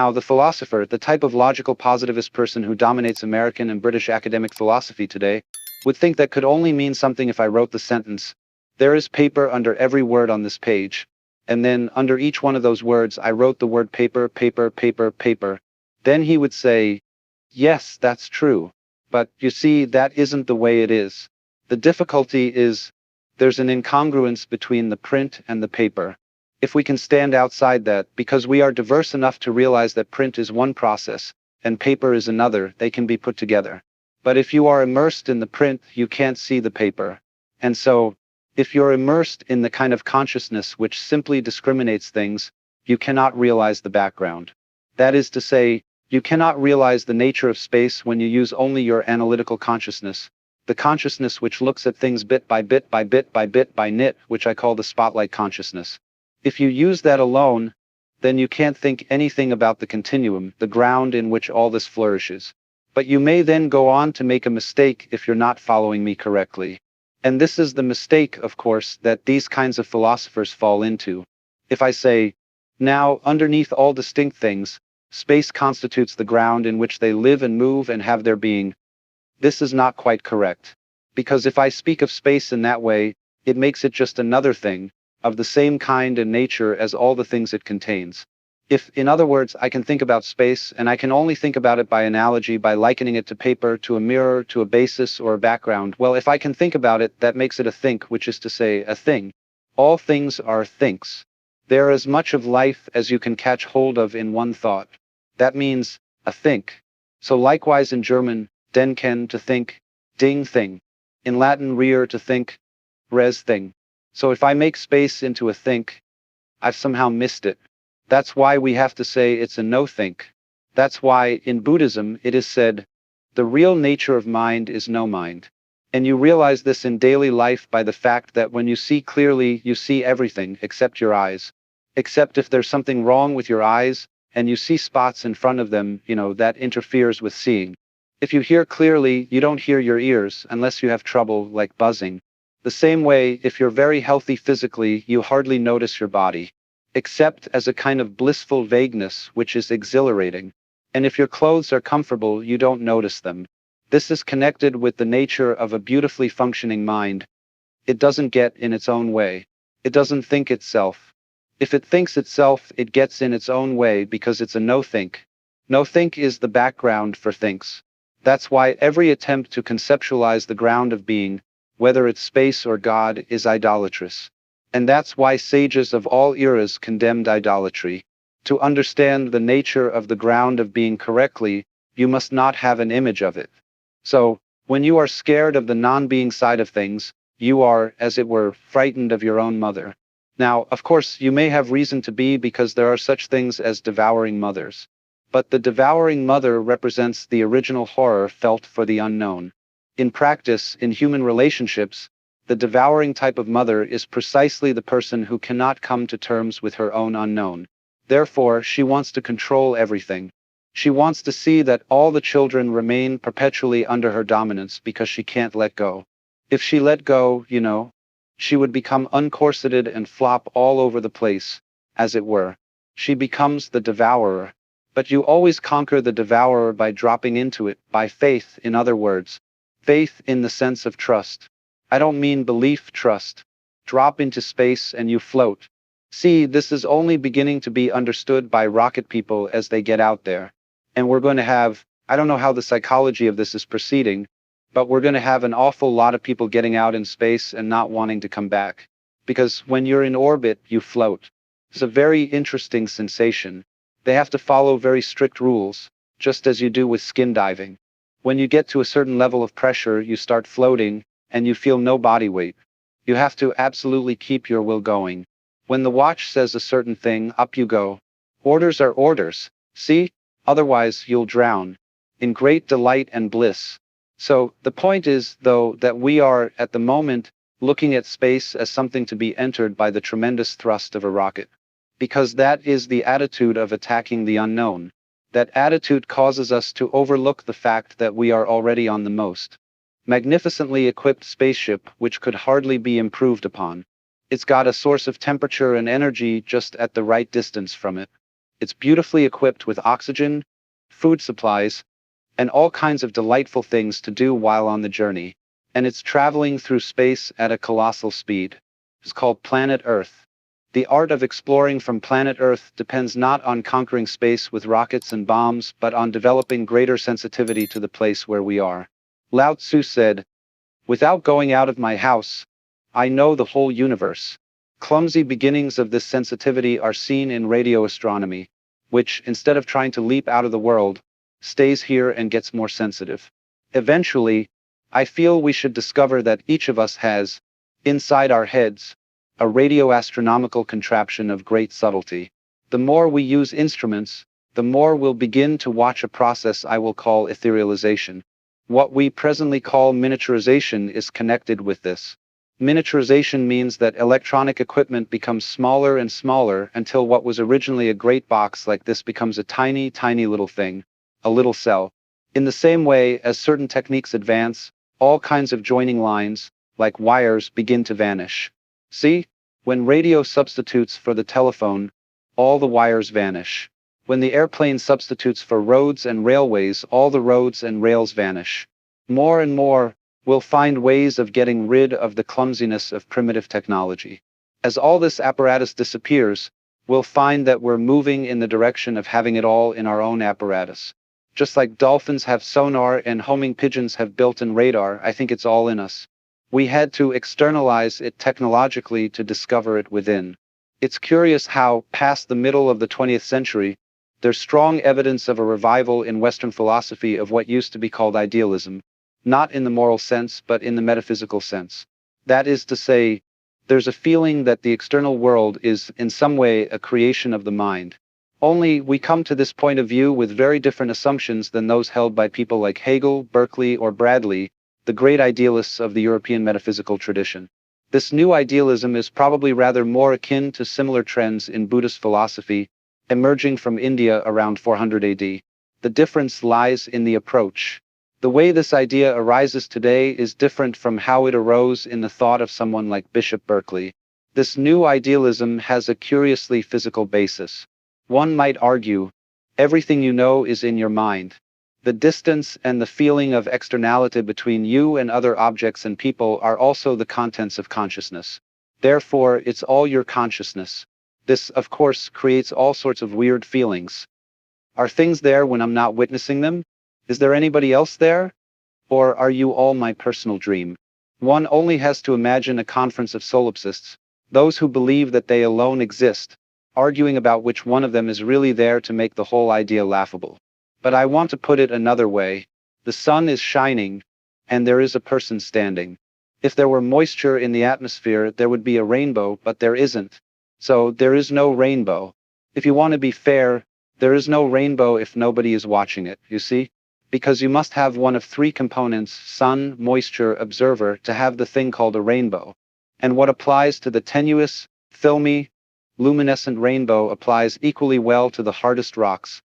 Now, the philosopher, the type of logical positivist person who dominates American and British academic philosophy today, would think that could only mean something if I wrote the sentence, "There is paper under every word on this page," and then under each one of those words I wrote the word paper, paper, paper, paper. Then he would say, "Yes, that's true. But you see, that isn't the way it is. The difficulty is, there's an incongruence between the print and the paper. If we can stand outside that, because we are diverse enough to realize that print is one process, and paper is another, they can be put together. But if you are immersed in the print, you can't see the paper. And so, if you're immersed in the kind of consciousness which simply discriminates things, you cannot realize the background. That is to say, you cannot realize the nature of space when you use only your analytical consciousness, the consciousness which looks at things bit by bit by bit by bit by nit, which I call the spotlight consciousness. If you use that alone, then you can't think anything about the continuum, the ground in which all this flourishes. But you may then go on to make a mistake if you're not following me correctly. And this is the mistake, of course, that these kinds of philosophers fall into. If I say, now, underneath all distinct things, space constitutes the ground in which they live and move and have their being, this is not quite correct. Because if I speak of space in that way, it makes it just another thing, of the same kind and nature as all the things it contains. If, in other words, I can think about space, and I can only think about it by analogy, by likening it to paper, to a mirror, to a basis, or a background, well, if I can think about it, that makes it a think, which is to say, a thing. All things are thinks. They're as much of life as you can catch hold of in one thought. That means, a think. So likewise in German, denken, to think, ding, thing. In Latin, rear, to think, res, thing. So if I make space into a think, I've somehow missed it. That's why we have to say it's a no-think. That's why, in Buddhism, it is said, the real nature of mind is no mind. And you realize this in daily life by the fact that when you see clearly, you see everything except your eyes. Except if there's something wrong with your eyes, and you see spots in front of them, that interferes with seeing. If you hear clearly, you don't hear your ears, unless you have trouble, like buzzing. The same way, if you're very healthy physically, you hardly notice your body. Except as a kind of blissful vagueness, which is exhilarating. And if your clothes are comfortable, you don't notice them. This is connected with the nature of a beautifully functioning mind. It doesn't get in its own way. It doesn't think itself. If it thinks itself, it gets in its own way because it's a no-think. No-think is the background for thinks. That's why every attempt to conceptualize the ground of being, whether it's space or God, is idolatrous. And that's why sages of all eras condemned idolatry. To understand the nature of the ground of being correctly, you must not have an image of it. So, when you are scared of the non-being side of things, you are, as it were, frightened of your own mother. Now, of course, you may have reason to be because there are such things as devouring mothers. But the devouring mother represents the original horror felt for the unknown. In practice, in human relationships, the devouring type of mother is precisely the person who cannot come to terms with her own unknown. Therefore, she wants to control everything. She wants to see that all the children remain perpetually under her dominance because she can't let go. If she let go, she would become uncorseted and flop all over the place, as it were. She becomes the devourer. But you always conquer the devourer by dropping into it, by faith, in other words. Faith in the sense of trust. I don't mean belief trust. Drop into space and you float. See, this is only beginning to be understood by rocket people as they get out there. And we're going to have, I don't know how the psychology of this is proceeding, but we're going to have an awful lot of people getting out in space and not wanting to come back. Because when you're in orbit, you float. It's a very interesting sensation. They have to follow very strict rules, just as you do with skin diving. When you get to a certain level of pressure, you start floating, and you feel no body weight. You have to absolutely keep your will going. When the watch says a certain thing, up you go. Orders are orders, see? Otherwise, you'll drown. In great delight and bliss. So, the point is, though, that we are, at the moment, looking at space as something to be entered by the tremendous thrust of a rocket. Because that is the attitude of attacking the unknown. That attitude causes us to overlook the fact that we are already on the most magnificently equipped spaceship which could hardly be improved upon. It's got a source of temperature and energy just at the right distance from it. It's beautifully equipped with oxygen, food supplies, and all kinds of delightful things to do while on the journey. And it's traveling through space at a colossal speed. It's called Planet Earth. The art of exploring from planet Earth depends not on conquering space with rockets and bombs, but on developing greater sensitivity to the place where we are. Lao Tzu said, "Without going out of my house, I know the whole universe." Clumsy beginnings of this sensitivity are seen in radio astronomy, which, instead of trying to leap out of the world, stays here and gets more sensitive. Eventually, I feel we should discover that each of us has, inside our heads, a radio-astronomical contraption of great subtlety. The more we use instruments, the more we'll begin to watch a process I will call etherealization. What we presently call miniaturization is connected with this. Miniaturization means that electronic equipment becomes smaller and smaller until what was originally a great box like this becomes a tiny, tiny little thing, a little cell. In the same way as certain techniques advance, all kinds of joining lines, like wires, begin to vanish. See? When radio substitutes for the telephone, all the wires vanish. When the airplane substitutes for roads and railways, all the roads and rails vanish. More and more, we'll find ways of getting rid of the clumsiness of primitive technology. As all this apparatus disappears, we'll find that we're moving in the direction of having it all in our own apparatus. Just like dolphins have sonar and homing pigeons have built-in radar, I think it's all in us. We had to externalize it technologically to discover it within. It's curious how, past the middle of the 20th century, there's strong evidence of a revival in Western philosophy of what used to be called idealism, not in the moral sense, but in the metaphysical sense. That is to say, there's a feeling that the external world is, in some way, a creation of the mind. Only, we come to this point of view with very different assumptions than those held by people like Hegel, Berkeley, or Bradley, the great idealists of the European metaphysical tradition. This new idealism is probably rather more akin to similar trends in Buddhist philosophy, emerging from India around 400 AD. The difference lies in the approach. The way this idea arises today is different from how it arose in the thought of someone like Bishop Berkeley. This new idealism has a curiously physical basis. One might argue, everything you know is in your mind. The distance and the feeling of externality between you and other objects and people are also the contents of consciousness. Therefore, it's all your consciousness. This, of course, creates all sorts of weird feelings. Are things there when I'm not witnessing them? Is there anybody else there? Or are you all my personal dream? One only has to imagine a conference of solipsists, those who believe that they alone exist, arguing about which one of them is really there to make the whole idea laughable. But I want to put it another way. The sun is shining, and there is a person standing. If there were moisture in the atmosphere, there would be a rainbow, but there isn't. So there is no rainbow. If you want to be fair, there is no rainbow if nobody is watching it, you see? Because you must have one of three components, sun, moisture, observer, to have the thing called a rainbow. And what applies to the tenuous, filmy, luminescent rainbow applies equally well to the hardest rocks,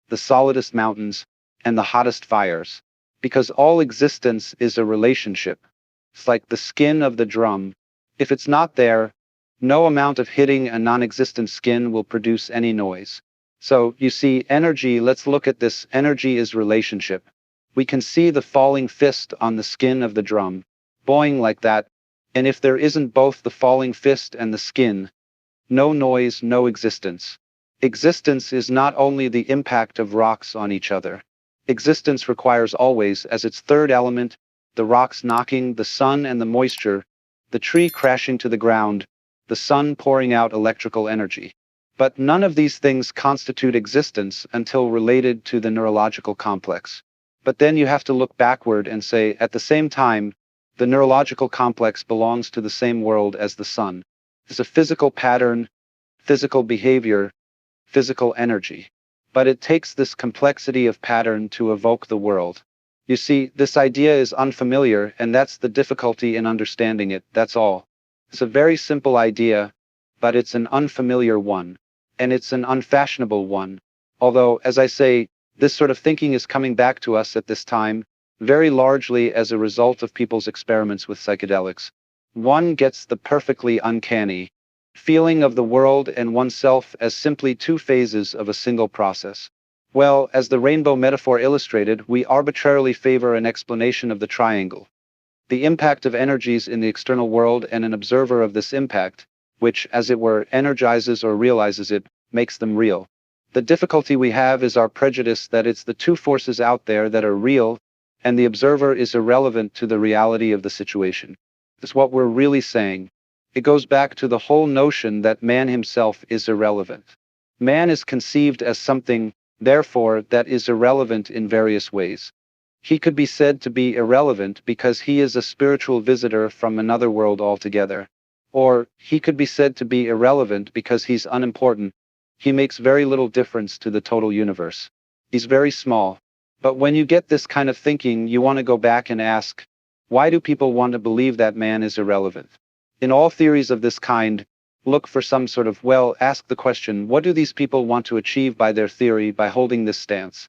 the solidest mountains, and the hottest fires. Because all existence is a relationship. It's like the skin of the drum. If it's not there, no amount of hitting a non-existent skin will produce any noise. So, you see, energy, let's look at this. Energy is relationship. We can see the falling fist on the skin of the drum, boing like that, and if there isn't both the falling fist and the skin, no noise, no existence. Existence is not only the impact of rocks on each other. Existence requires always, as its third element, the rocks knocking, the sun and the moisture, the tree crashing to the ground, the sun pouring out electrical energy. But none of these things constitute existence until related to the neurological complex. But then you have to look backward and say, at the same time, the neurological complex belongs to the same world as the sun. It's a physical pattern, physical behavior, physical energy. But it takes this complexity of pattern to evoke the world. You see, this idea is unfamiliar, and that's the difficulty in understanding it, that's all. It's a very simple idea, but it's an unfamiliar one. And it's an unfashionable one. Although, as I say, this sort of thinking is coming back to us at this time, very largely as a result of people's experiments with psychedelics. One gets the perfectly uncanny feeling of the world and oneself as simply two phases of a single process. Well, as the rainbow metaphor illustrated, we arbitrarily favor an explanation of the triangle. The impact of energies in the external world and an observer of this impact, which, as it were, energizes or realizes it, makes them real. The difficulty we have is our prejudice that it's the two forces out there that are real, and the observer is irrelevant to the reality of the situation. That's what we're really saying. It goes back to the whole notion that man himself is irrelevant. Man is conceived as something, therefore, that is irrelevant in various ways. He could be said to be irrelevant because he is a spiritual visitor from another world altogether. Or, he could be said to be irrelevant because he's unimportant. He makes very little difference to the total universe. He's very small. But when you get this kind of thinking, you want to go back and ask, why do people want to believe that man is irrelevant? In all theories of this kind, look for some sort of, ask the question, what do these people want to achieve by their theory by holding this stance?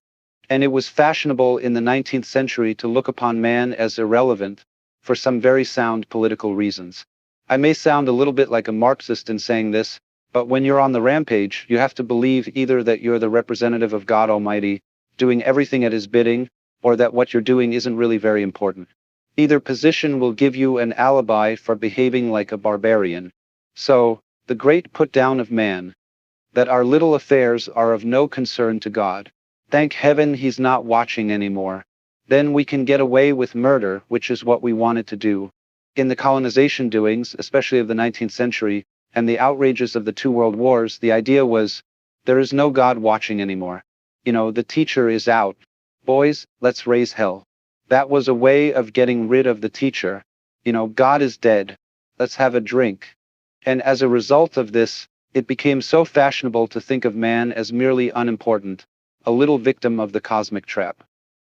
And it was fashionable in the 19th century to look upon man as irrelevant, for some very sound political reasons. I may sound a little bit like a Marxist in saying this, but when you're on the rampage, you have to believe either that you're the representative of God Almighty, doing everything at His bidding, or that what you're doing isn't really very important. Either position will give you an alibi for behaving like a barbarian. So, the great put down of man, that our little affairs are of no concern to God. Thank heaven He's not watching anymore. Then we can get away with murder, which is what we wanted to do. In the colonization doings, especially of the 19th century, and the outrages of the two world wars, the idea was, there is no God watching anymore. The teacher is out. Boys, let's raise hell. That was a way of getting rid of the teacher. God is dead. Let's have a drink. And as a result of this, it became so fashionable to think of man as merely unimportant, a little victim of the cosmic trap.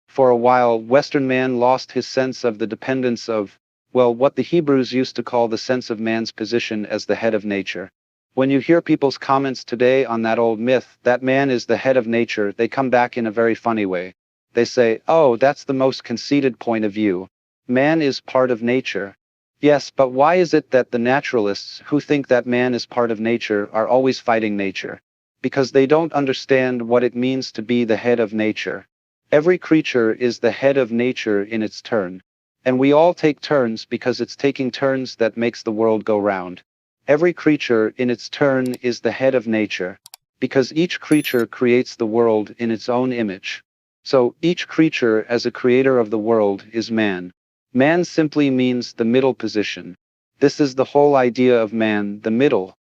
For a while, Western man lost his sense of the dependence of, what the Hebrews used to call the sense of man's position as the head of nature. When you hear people's comments today on that old myth, that man is the head of nature, they come back in a very funny way. They say, oh, that's the most conceited point of view. Man is part of nature. Yes, but why is it that the naturalists who think that man is part of nature are always fighting nature? Because they don't understand what it means to be the head of nature. Every creature is the head of nature in its turn. And we all take turns because it's taking turns that makes the world go round. Every creature in its turn is the head of nature, because each creature creates the world in its own image. So, each creature as a creator of the world is man. Man simply means the middle position. This is the whole idea of man, the middle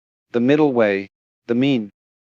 way, the mean.